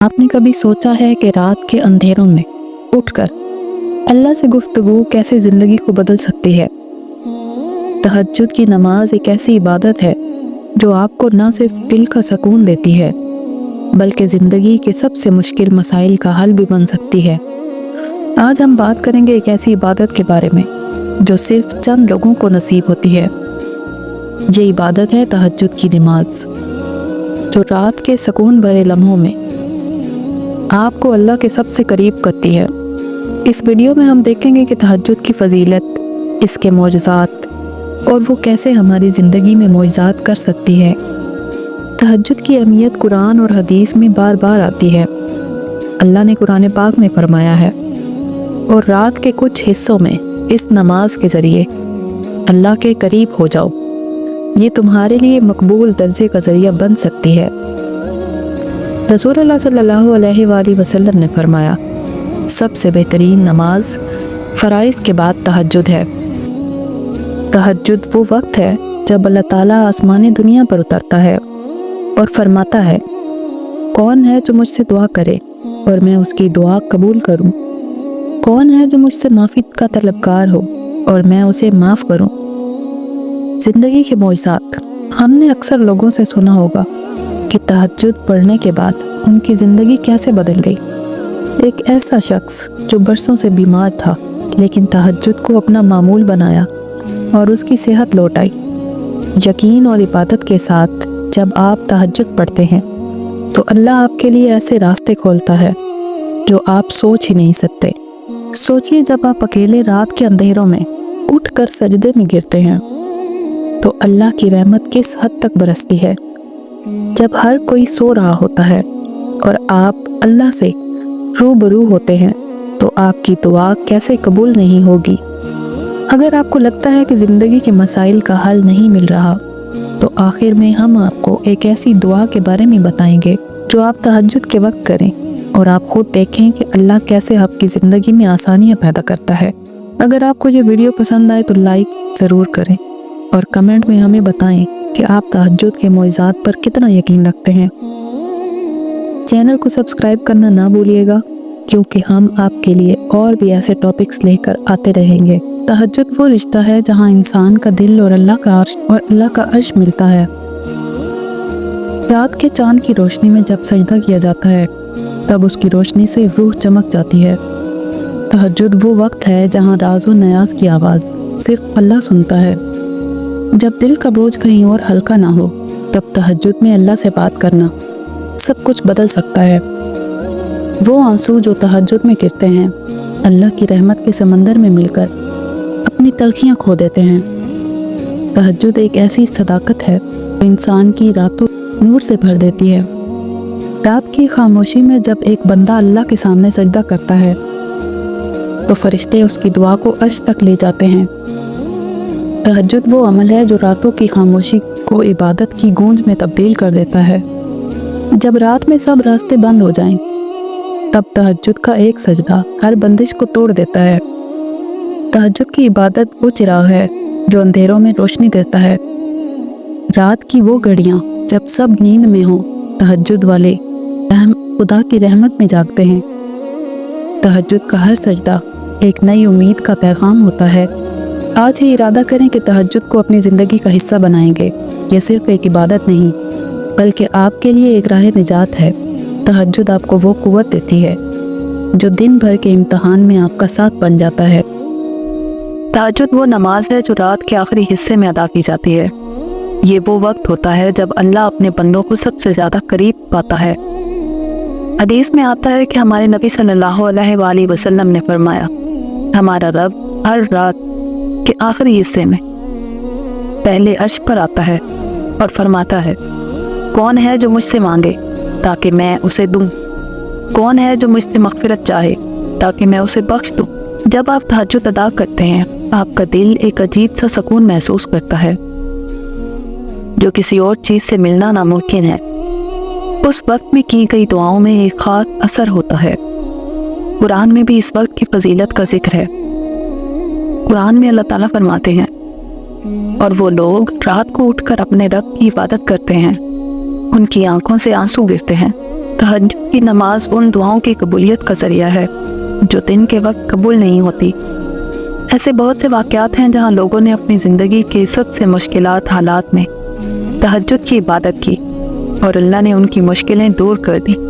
آپ نے کبھی سوچا ہے کہ رات کے اندھیروں میں اٹھ کر اللہ سے گفتگو کیسے زندگی کو بدل سکتی ہے؟ تہجد کی نماز ایک ایسی عبادت ہے جو آپ کو نہ صرف دل کا سکون دیتی ہے بلکہ زندگی کے سب سے مشکل مسائل کا حل بھی بن سکتی ہے۔ آج ہم بات کریں گے ایک ایسی عبادت کے بارے میں جو صرف چند لوگوں کو نصیب ہوتی ہے۔ یہ عبادت ہے تہجد کی نماز، جو رات کے سکون بھرے لمحوں میں آپ کو اللہ کے سب سے قریب کرتی ہے۔ اس ویڈیو میں ہم دیکھیں گے کہ تہجد کی فضیلت، اس کے معجزات اور وہ کیسے ہماری زندگی میں معجزات کر سکتی ہے۔ تہجد کی اہمیت قرآن اور حدیث میں بار بار آتی ہے۔ اللہ نے قرآن پاک میں فرمایا ہے، اور رات کے کچھ حصوں میں اس نماز کے ذریعے اللہ کے قریب ہو جاؤ، یہ تمہارے لیے مقبول درجے کا ذریعہ بن سکتی ہے۔ رسول اللہ صلی اللہ علیہ وآلہ وسلم نے فرمایا، سب سے بہترین نماز فرائض کے بعد تہجد ہے۔ تہجد وہ وقت ہے جب اللہ تعالیٰ آسمان دنیا پر اترتا ہے اور فرماتا ہے، کون ہے جو مجھ سے دعا کرے اور میں اس کی دعا قبول کروں؟ کون ہے جو مجھ سے معافی کا طلبگار ہو اور میں اسے معاف کروں؟ زندگی کے معجزات۔ ہم نے اکثر لوگوں سے سنا ہوگا کہ تہجد پڑھنے کے بعد ان کی زندگی کیسے بدل گئی۔ ایک ایسا شخص جو برسوں سے بیمار تھا لیکن تہجد کو اپنا معمول بنایا اور اس کی صحت لوٹ آئی۔ یقین اور عبادت کے ساتھ جب آپ تہجد پڑھتے ہیں تو اللہ آپ کے لیے ایسے راستے کھولتا ہے جو آپ سوچ ہی نہیں سکتے۔ سوچئے، جب آپ اکیلے رات کے اندھیروں میں اٹھ کر سجدے میں گرتے ہیں تو اللہ کی رحمت کس حد تک برستی ہے۔ جب ہر کوئی سو رہا ہوتا ہے اور آپ اللہ سے روبرو ہوتے ہیں تو آپ کی دعا کیسے قبول نہیں ہوگی۔ اگر آپ کو لگتا ہے کہ زندگی کے مسائل کا حل نہیں مل رہا تو آخر میں ہم آپ کو ایک ایسی دعا کے بارے میں بتائیں گے جو آپ تہجد کے وقت کریں اور آپ خود دیکھیں کہ اللہ کیسے آپ کی زندگی میں آسانیاں پیدا کرتا ہے۔ اگر آپ کو یہ ویڈیو پسند آئے تو لائک ضرور کریں اور کمنٹ میں ہمیں بتائیں کہ آپ تہجد کے معجزات پر کتنا یقین رکھتے ہیں۔ چینل کو سبسکرائب کرنا نہ بھولیے گا، کیونکہ ہم آپ کے لیے اور بھی ایسے ٹاپکس لے کر آتے رہیں گے۔ تہجد وہ رشتہ ہے جہاں انسان کا دل اور اللہ کا عرش ملتا ہے۔ رات کے چاند کی روشنی میں جب سجدہ کیا جاتا ہے تب اس کی روشنی سے روح چمک جاتی ہے۔ تہجد وہ وقت ہے جہاں راز و نیاز کی آواز صرف اللہ سنتا ہے۔ جب دل کا بوجھ کہیں اور ہلکا نہ ہو تب تہجد میں اللہ سے بات کرنا سب کچھ بدل سکتا ہے۔ وہ آنسو جو تہجد میں گرتے ہیں اللہ کی رحمت کے سمندر میں مل کر اپنی تلخیاں کھو دیتے ہیں۔ تہجد ایک ایسی صداقت ہے جو انسان کی راتوں نور سے بھر دیتی ہے۔ رات کی خاموشی میں جب ایک بندہ اللہ کے سامنے سجدہ کرتا ہے تو فرشتے اس کی دعا کو عرش تک لے جاتے ہیں۔ تہجد وہ عمل ہے جو راتوں کی خاموشی کو عبادت کی گونج میں تبدیل کر دیتا ہے۔ جب رات میں سب راستے بند ہو جائیں تب تہجد کا ایک سجدہ ہر بندش کو توڑ دیتا ہے۔ تہجد کی عبادت وہ چراغ ہے جو اندھیروں میں روشنی دیتا ہے۔ رات کی وہ گھڑیاں جب سب نیند میں ہوں، تہجد والے خدا کی رحمت میں جاگتے ہیں۔ تہجد کا ہر سجدہ ایک نئی امید کا پیغام ہوتا ہے۔ آج ہی ارادہ کریں کہ تہجد کو اپنی زندگی کا حصہ بنائیں گے۔ یہ صرف ایک عبادت نہیں بلکہ آپ کے لیے ایک راہ نجات ہے۔ تہجد آپ کو وہ قوت دیتی ہے جو دن بھر کے امتحان میں آپ کا ساتھ بن جاتا ہے۔ تہجد وہ نماز ہے جو رات کے آخری حصے میں ادا کی جاتی ہے۔ یہ وہ وقت ہوتا ہے جب اللہ اپنے بندوں کو سب سے زیادہ قریب پاتا ہے۔ حدیث میں آتا ہے کہ ہمارے نبی صلی اللہ علیہ وآلہ وسلم نے فرمایا، ہمارا رب ہر رات کے آخری حصے میں پہلے عرش پر آتا ہے اور فرماتا ہے، کون ہے جو مجھ سے مانگے تاکہ میں اسے دوں؟ کون ہے جو مجھ سے مغفرت چاہے تاکہ میں اسے بخش دوں؟ جب آپ تہجد ادا کرتے ہیں آپ کا دل ایک عجیب سا سکون محسوس کرتا ہے جو کسی اور چیز سے ملنا ناممکن ہے۔ اس وقت میں کی گئی دعاؤں میں ایک خاص اثر ہوتا ہے۔ قرآن میں بھی اس وقت کی فضیلت کا ذکر ہے۔ قرآن میں اللہ تعالیٰ فرماتے ہیں، اور وہ لوگ رات کو اٹھ کر اپنے رب کی عبادت کرتے ہیں، ان کی آنکھوں سے آنسو گرتے ہیں تہجد کی نماز ان دعاؤں کی قبولیت کا ذریعہ ہے جو دن کے وقت قبول نہیں ہوتی۔ ایسے بہت سے واقعات ہیں جہاں لوگوں نے اپنی زندگی کے سب سے مشکلات حالات میں تہجد کی عبادت کی اور اللہ نے ان کی مشکلیں دور کر دیں۔